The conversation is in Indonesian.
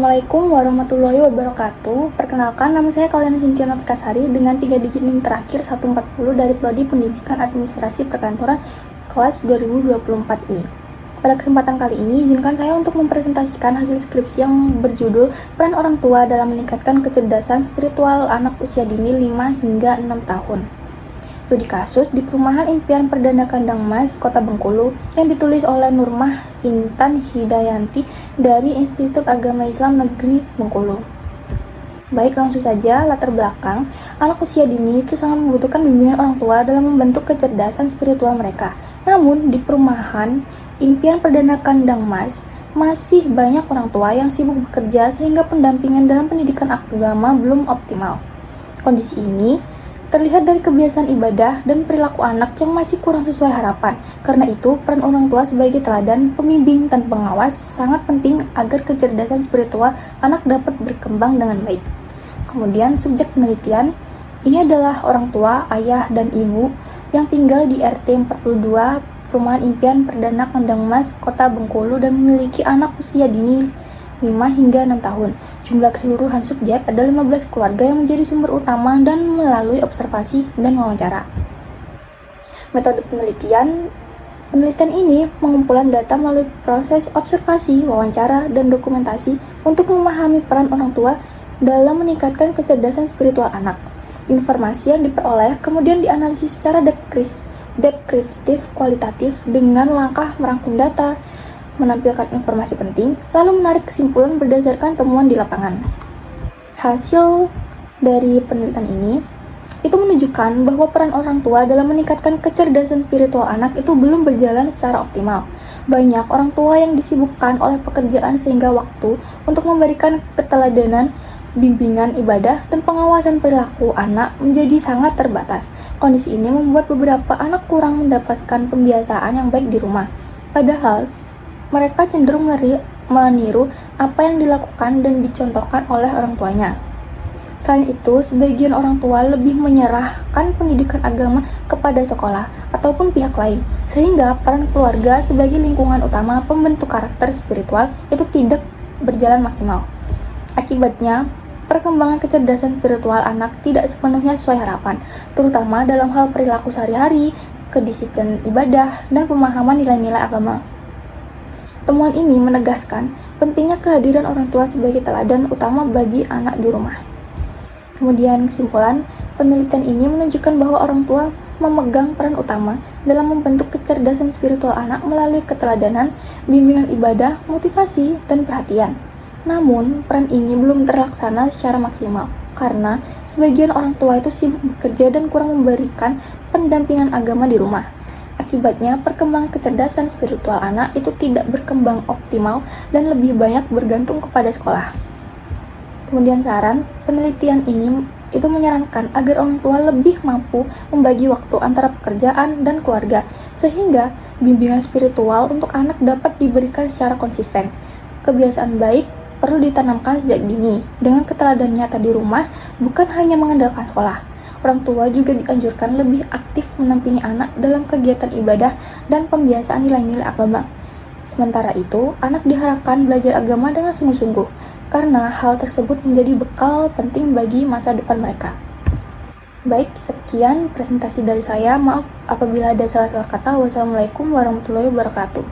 Assalamualaikum warahmatullahi wabarakatuh. Perkenalkan, nama saya Kaliana Cynthia Novikasari dengan 3 digit NIM terakhir 140 dari Prodi Pendidikan Administrasi Perkantoran kelas 2024I. Pada kesempatan kali ini, izinkan saya untuk mempresentasikan hasil skripsi yang berjudul Peran Orang Tua dalam Meningkatkan Kecerdasan Spiritual Anak Usia Dini 5 hingga 6 tahun. Studi kasus di Perumahan Impian Perdana Kandang Mas, Kota Bengkulu, yang ditulis oleh Nurmah Intan Hidayanti dari Institut Agama Islam Negeri Bengkulu. Baik, langsung saja latar belakang. Anak usia dini itu sangat membutuhkan bimbingan orang tua dalam membentuk kecerdasan spiritual mereka. Namun, di Perumahan Impian Perdana Kandang Mas, masih banyak orang tua yang sibuk bekerja sehingga pendampingan dalam pendidikan agama belum optimal. Kondisi ini terlihat dari kebiasaan ibadah dan perilaku anak yang masih kurang sesuai harapan. Karena itu, peran orang tua sebagai teladan, pembimbing, dan pengawas sangat penting agar kecerdasan spiritual anak dapat berkembang dengan baik. Kemudian, subjek penelitian, ini adalah orang tua, ayah, dan ibu yang tinggal di RT 42, Perumahan Impian Perdana Kandang Mas, Kota Bengkulu, dan memiliki anak usia dini 5 hingga 6 tahun. Jumlah keseluruhan subjek ada 15 keluarga yang menjadi sumber utama dan melalui observasi dan wawancara. Metode penelitian ini pengumpulan data melalui proses observasi, wawancara, dan dokumentasi untuk memahami peran orang tua dalam meningkatkan kecerdasan spiritual anak. Informasi yang diperoleh kemudian dianalisis secara deskriptif kualitatif dengan langkah merangkum data, menampilkan informasi penting, lalu menarik kesimpulan berdasarkan temuan di lapangan. Hasil dari penelitian ini itu menunjukkan bahwa peran orang tua dalam meningkatkan kecerdasan spiritual anak itu belum berjalan secara optimal. Banyak orang tua yang disibukkan oleh pekerjaan sehingga waktu untuk memberikan keteladanan, bimbingan ibadah, dan pengawasan perilaku anak menjadi sangat terbatas. Kondisi ini membuat beberapa anak kurang mendapatkan pembiasaan yang baik di rumah. Padahal mereka cenderung meniru apa yang dilakukan dan dicontohkan oleh orang tuanya. Selain itu, sebagian orang tua lebih menyerahkan pendidikan agama kepada sekolah ataupun pihak lain, sehingga peran keluarga sebagai lingkungan utama pembentuk karakter spiritual itu tidak berjalan maksimal. Akibatnya, perkembangan kecerdasan spiritual anak tidak sepenuhnya sesuai harapan, terutama dalam hal perilaku sehari-hari, kedisiplinan ibadah, dan pemahaman nilai-nilai agama. Temuan ini menegaskan pentingnya kehadiran orang tua sebagai teladan utama bagi anak di rumah. Kemudian kesimpulan, penelitian ini menunjukkan bahwa orang tua memegang peran utama dalam membentuk kecerdasan spiritual anak melalui keteladanan, bimbingan ibadah, motivasi, dan perhatian. Namun, peran ini belum terlaksana secara maksimal karena sebagian orang tua itu sibuk bekerja dan kurang memberikan pendampingan agama di rumah. Akibatnya, perkembangan kecerdasan spiritual anak itu tidak berkembang optimal dan lebih banyak bergantung kepada sekolah. Kemudian saran, penelitian ini itu menyarankan agar orang tua lebih mampu membagi waktu antara pekerjaan dan keluarga, sehingga bimbingan spiritual untuk anak dapat diberikan secara konsisten. Kebiasaan baik perlu ditanamkan sejak dini, dengan keteladanan nyata di rumah, bukan hanya mengandalkan sekolah. Orang tua juga dianjurkan lebih aktif mendampingi anak dalam kegiatan ibadah dan pembiasaan nilai-nilai agama. Sementara itu, anak diharapkan belajar agama dengan sungguh-sungguh, karena hal tersebut menjadi bekal penting bagi masa depan mereka. Baik, sekian presentasi dari saya. Maaf apabila ada salah-salah kata. Wassalamualaikum warahmatullahi wabarakatuh.